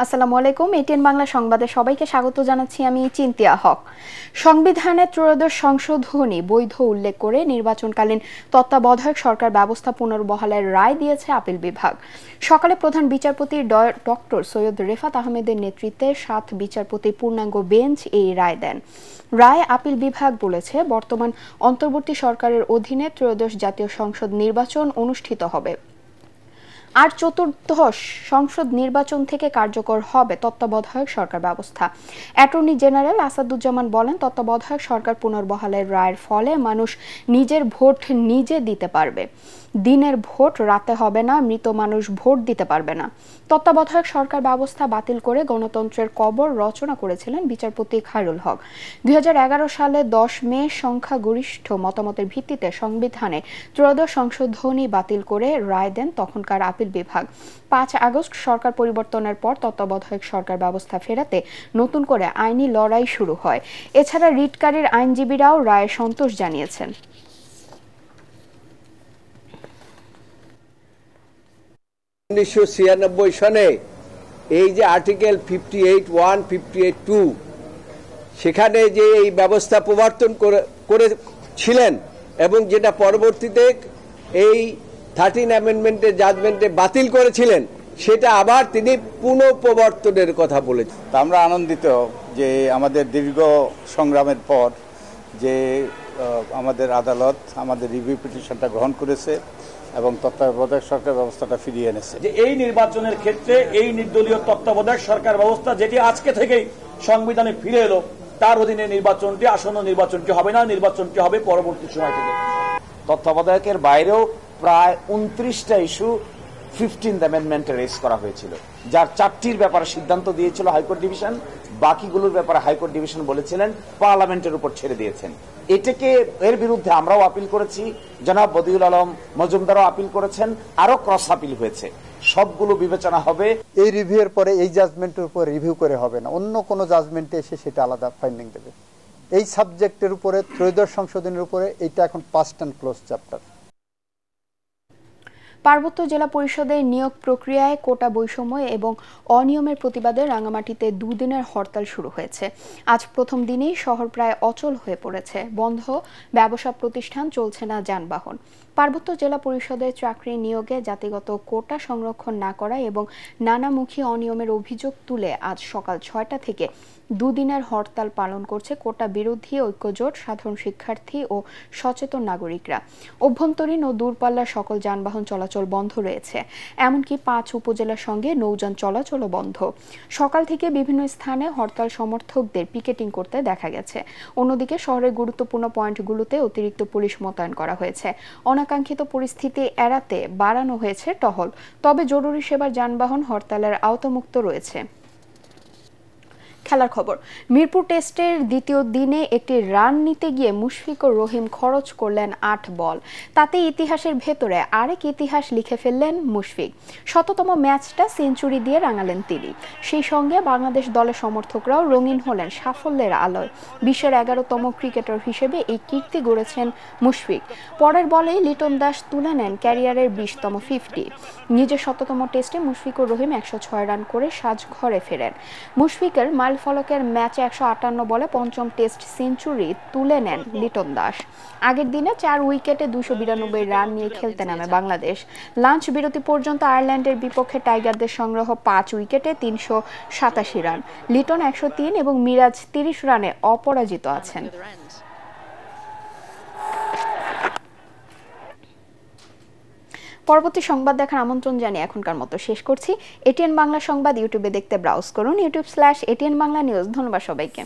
আসসালামু আলাইকুম। এটিএন বাংলা সংবাদে সবাইকে স্বাগত জানাচ্ছি আমি চিন্তিয়া হক। সংবিধানের ত্রয়োদশ সংশোধনী বৈধ উল্লেখ করে নির্বাচনকালীন তত্ত্বাবধায়ক সরকার ব্যবস্থা পুনর্বহালের রায় দিয়েছে আপিল বিভাগ। সকালে প্রধান বিচারপতি ডক্টর সৈয়দ রেফাত আহমেদের নেতৃত্বে 7 বিচারপতির পূর্ণাঙ্গ বেঞ্চ এই রায় দেন। রায় আপিল বিভাগ বলেছে, বর্তমান অন্তর্বর্তী সরকারের অধীনে ত্রয়োদশ জাতীয় সংসদ নির্বাচন অনুষ্ঠিত হবে। আর চতুর্দশ সংসদ নির্বাচন থেকে কার্যকর হবে তত্ত্বাবধায়ক সরকার ব্যবস্থা। অ্যাটর্নি জেনারেল আসাদুজ্জামান বলেন, তত্ত্বাবধায়ক সরকার পুনর্বহালের রায়ের ফলে মানুষ নিজের ভোট নিজে দিতে পারবে। দিনের ভোট রাতে হবে না, মৃত মানুষ ভোট দিতে পারবে না। তত্ত্বাবধায়ক সরকার ব্যবস্থা বাতিল করে গণতন্ত্রের কবর রচনা করেছিলেন বিচারপতি খায়রুল হক। 2011 সালে 10 মে সংখ্যাগরিষ্ঠ মতামতের ভিত্তিতে সংবিধানে ত্রয়োদশ সংশোধনী বাতিল করে রায় দেন তখনকার আপিল বিভাগ। 5 আগস্ট সরকার পরিবর্তনের পর তত্ত্বাবধায়ক সরকার ব্যবস্থা ফেরাতে নতুন করে আইনি লড়াই শুরু হয়। এছাড়া রিটকারীর আইনজীবীরাও রায়ে সন্তোষ জানিয়েছেন। 1996 সনে এই যে আর্টিকেল 58(1), 58(2) সেখানে যে এই ব্যবস্থা প্রবর্তন করেছিলেন এবং যেটা পরবর্তীতে এই 13 অ্যামেন্ডমেন্টের জাজমেন্টে বাতিল করেছিলেন, সেটা আবার তিনি পুনঃপ্রবর্তনের কথা বলেছেন। আমরা আনন্দিত যে আমাদের দীর্ঘ সংগ্রামের পর যে আমাদের আদালত আমাদের রিভিউ পিটিশনটা গ্রহণ করেছে এবং তত্ত্বাবধায়ক সরকার ব্যবস্থাটা ফিরিয়ে এনেছে। যে এই নির্বাচনের ক্ষেত্রে এই নির্দলীয় তত্ত্বাবধায়ক সরকার ব্যবস্থা যেটি আজকে থেকেই সংবিধানে ফিরে এলো, তার অধীনে নির্বাচনটি আসন্ন নির্বাচনটি হবে না, নির্বাচনটি হবে পরবর্তী সময় থেকে। তত্ত্বাবধায়কের বাইরেও প্রায় 29টা ইস্যু 15th অ্যামেন্ডমেন্টে রেজ করা হয়েছিল, যার 4টির ব্যাপারে সিদ্ধান্ত দিয়েছিল হাইকোর্ট ডিভিশন, বাকিগুলোর ব্যাপারে হাইকোর্ট ডিভিশন বলেছিলেন পার্লামেন্টের উপর ছেড়ে দিয়েছেন। এটাকে এর বিরুদ্ধে আমরাও আপিল করেছি, জনাব বদিউল আলম মজুমদারও আপিল করেছেন, আরো ক্রস আপিল হয়েছে। সবগুলো বিবেচনা হবে। এই রিভিউর পরে এই জাজমেন্টের উপর রিভিউ করে হবে না, অন্য কোনো জাজমেন্টে এসে সেটা আলাদা ফাইন্ডিং দেবে। এই সাবজেক্টের উপরে ত্রয়োদশ সংশোধনের উপরে এটা এখন ফার্স্ট অ্যান্ড ক্লোজ চ্যাপ্টার। পার্বত্য জেলা পরিষদের নিয়োগ প্রক্রিয়ায় কোটা বৈষম্য এবং অনিয়মের প্রতিবাদে রাঙামাটিতে 2 দিনের হরতাল শুরু হয়েছে। আজ প্রথম দিনেই শহর প্রায় অচল হয়ে পড়েছে, বন্ধ ব্যবসা প্রতিষ্ঠান, চলছে না যানবাহন। পার্বত্য জেলা পরিষদের চাকরি নিয়োগে জাতিগত কোটা সংরক্ষণ না করা এবং নানামুখী অনিয়মের অভিযোগ তুলে আজ সকাল 6টা থেকে 2 দিনের হরতাল পালন করছে কোটা বিরোধী ঐক্যজোট, সাধারণ শিক্ষার্থী ও সচেতন নাগরিকরা। অভ্যন্তরীণ ও দূরপাল্লার সকল যানবাহন চলাচল বন্ধ রয়েছে, এমনকি 5 উপজেলার সঙ্গে নৌযান চলাচলও বন্ধ। সকাল থেকে বিভিন্ন স্থানে হরতাল সমর্থকদের পিকেটিং করতে দেখা গেছে। অন্যদিকে শহরের গুরুত্বপূর্ণ পয়েন্টগুলোতে অতিরিক্ত পুলিশ মোতায়েন করা হয়েছে। অনাকাঙ্ক্ষিত পরিস্থিতি এড়াতে বাড়ানো হয়েছে টহল, তবে জরুরি সেবার যানবাহন হরতালের আওতামুক্ত রয়েছে। খেলার খবর। মিরপুর টেস্টের দ্বিতীয় দিনে একটি রান নিতে গিয়ে মুশফিকুর রহিম খরচ করলেন 8 বল। তাতে ইতিহাসের ভেতরে আরেক ইতিহাস লিখে ফেললেন মুশফিক। 100তম ম্যাচটা সেঞ্চুরি দিয়ে রাঙালেন তিনি। সেই সঙ্গে বাংলাদেশ দলের সমর্থকরাও রঙিন হলেন সাফল্যের আলোয়। বিশ্বের 11তম ক্রিকেটার হিসেবে এই কীর্তি গড়েছেন মুশফিক। পরের বলেই লিটন দাস তুলে নেন ক্যারিয়ারের 20তম 50। নিজের 100তম টেস্টে মুশফিকুর রহিম 106 রান করে সাজঘরে ফেরেন। মুশফিকের ফলকের ম্যাচে 158 বলে 5ম টেস্ট সেঞ্চুরি তুলে নেন লিটন দাস। আগের দিনে 4 উইকেটে 292 রান নিয়ে খেলতে নামে বাংলাদেশ। লাঞ্চ বিরতি পর্যন্ত আয়ারল্যান্ডের বিপক্ষে টাইগারদের সংগ্রহ 5 উইকেটে 387 রান। লিটন 103 এবং মিরাজ 30 রানে অপরাজিত আছেন। পরবর্তী সংবাদ দেখার আমন্ত্রণ জানিয়ে এখনকার মতো শেষ করছি। এটিএন বাংলা সংবাদ ইউটিউবে দেখতে ব্রাউজ করুন, youtube/ATN Bangla News। ধন্যবাদ সবাইকে।